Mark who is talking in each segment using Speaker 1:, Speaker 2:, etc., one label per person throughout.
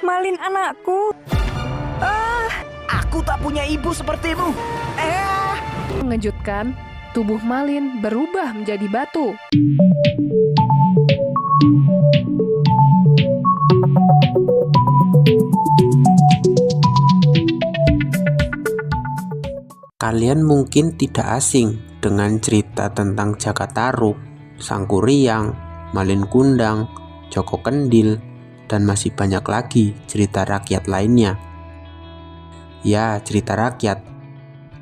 Speaker 1: Malin anakku.
Speaker 2: Aku tak punya ibu sepertimu.
Speaker 3: Mengejutkan, tubuh Malin berubah menjadi batu.
Speaker 4: Kalian mungkin tidak asing dengan cerita tentang Jakatarup, Sangkuriang, Malin Kundang, Joko Kendil, dan masih banyak lagi cerita rakyat lainnya. Ya, cerita rakyat.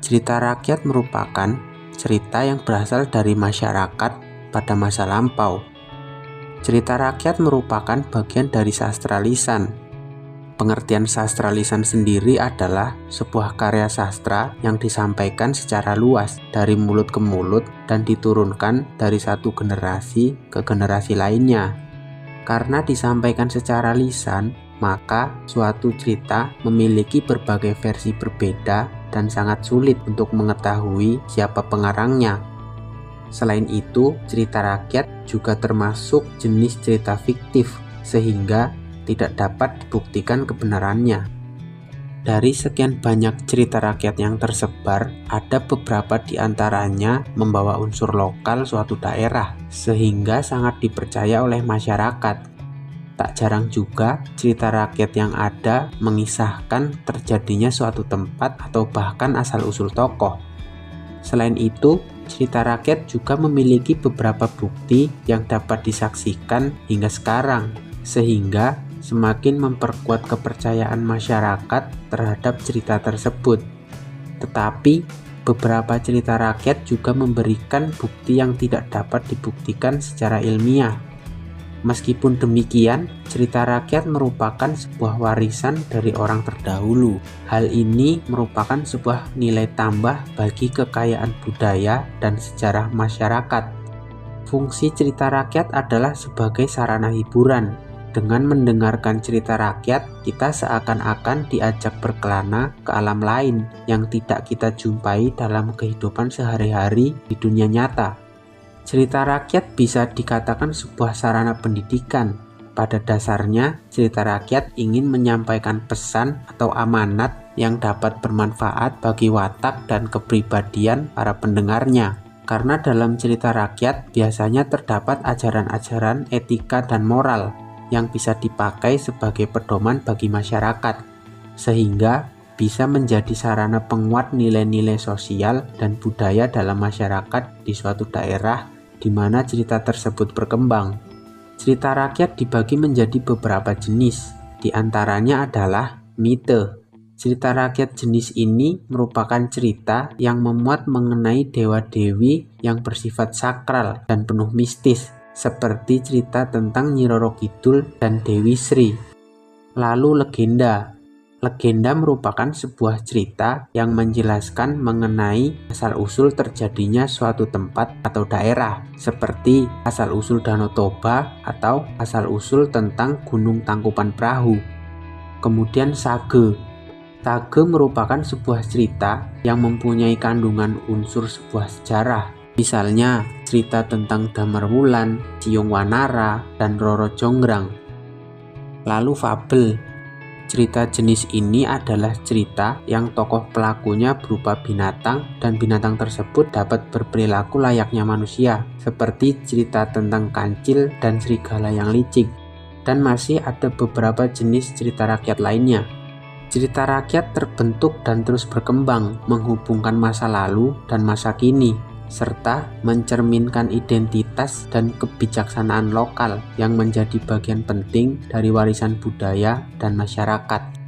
Speaker 4: Cerita rakyat merupakan cerita yang berasal dari masyarakat pada masa lampau. Cerita rakyat merupakan bagian dari sastra lisan. Pengertian sastra lisan sendiri adalah sebuah karya sastra yang disampaikan secara luas dari mulut ke mulut dan diturunkan dari satu generasi ke generasi lainnya. Karena disampaikan secara lisan, maka suatu cerita memiliki berbagai versi berbeda dan sangat sulit untuk mengetahui siapa pengarangnya. Selain itu, cerita rakyat juga termasuk jenis cerita fiktif, sehingga tidak dapat dibuktikan kebenarannya. Dari sekian banyak cerita rakyat yang tersebar, ada beberapa di antaranya membawa unsur lokal suatu daerah, sehingga sangat dipercaya oleh masyarakat. Tak jarang juga cerita rakyat yang ada mengisahkan terjadinya suatu tempat atau bahkan asal-usul tokoh. Selain itu, cerita rakyat juga memiliki beberapa bukti yang dapat disaksikan hingga sekarang, sehingga semakin memperkuat kepercayaan masyarakat terhadap cerita tersebut. Tetapi, beberapa cerita rakyat juga memberikan bukti yang tidak dapat dibuktikan secara ilmiah. Meskipun demikian, cerita rakyat merupakan sebuah warisan dari orang terdahulu. Hal ini merupakan sebuah nilai tambah bagi kekayaan budaya dan sejarah masyarakat. Fungsi cerita rakyat adalah sebagai sarana hiburan. Dengan mendengarkan cerita rakyat, kita seakan-akan diajak berkelana ke alam lain yang tidak kita jumpai dalam kehidupan sehari-hari di dunia nyata. Cerita rakyat bisa dikatakan sebuah sarana pendidikan. Pada dasarnya, cerita rakyat ingin menyampaikan pesan atau amanat yang dapat bermanfaat bagi watak dan kepribadian para pendengarnya. Karena dalam cerita rakyat biasanya terdapat ajaran-ajaran etika dan moral yang bisa dipakai sebagai pedoman bagi masyarakat, sehingga bisa menjadi sarana penguat nilai-nilai sosial dan budaya dalam masyarakat di suatu daerah di mana cerita tersebut berkembang. Cerita rakyat dibagi menjadi beberapa jenis, di antaranya adalah mite. Cerita rakyat jenis ini merupakan cerita yang memuat mengenai dewa-dewi yang bersifat sakral dan penuh mistis, seperti cerita tentang Nyi Roro Kidul dan Dewi Sri. Lalu legenda. Legenda merupakan sebuah cerita yang menjelaskan mengenai asal-usul terjadinya suatu tempat atau daerah, seperti asal-usul Danau Toba atau asal-usul tentang Gunung Tangkuban Perahu. Kemudian sage. Sage merupakan sebuah cerita yang mempunyai kandungan unsur sebuah sejarah. Misalnya, cerita tentang Damarwulan, Ciung Wanara, dan Roro Jonggrang. Lalu fabel. Cerita jenis ini adalah cerita yang tokoh pelakunya berupa binatang dan binatang tersebut dapat berperilaku layaknya manusia, seperti cerita tentang kancil dan serigala yang licik. Dan masih ada beberapa jenis cerita rakyat lainnya. Cerita rakyat terbentuk dan terus berkembang, menghubungkan masa lalu dan masa kini, serta mencerminkan identitas dan kebijaksanaan lokal yang menjadi bagian penting dari warisan budaya dan masyarakat.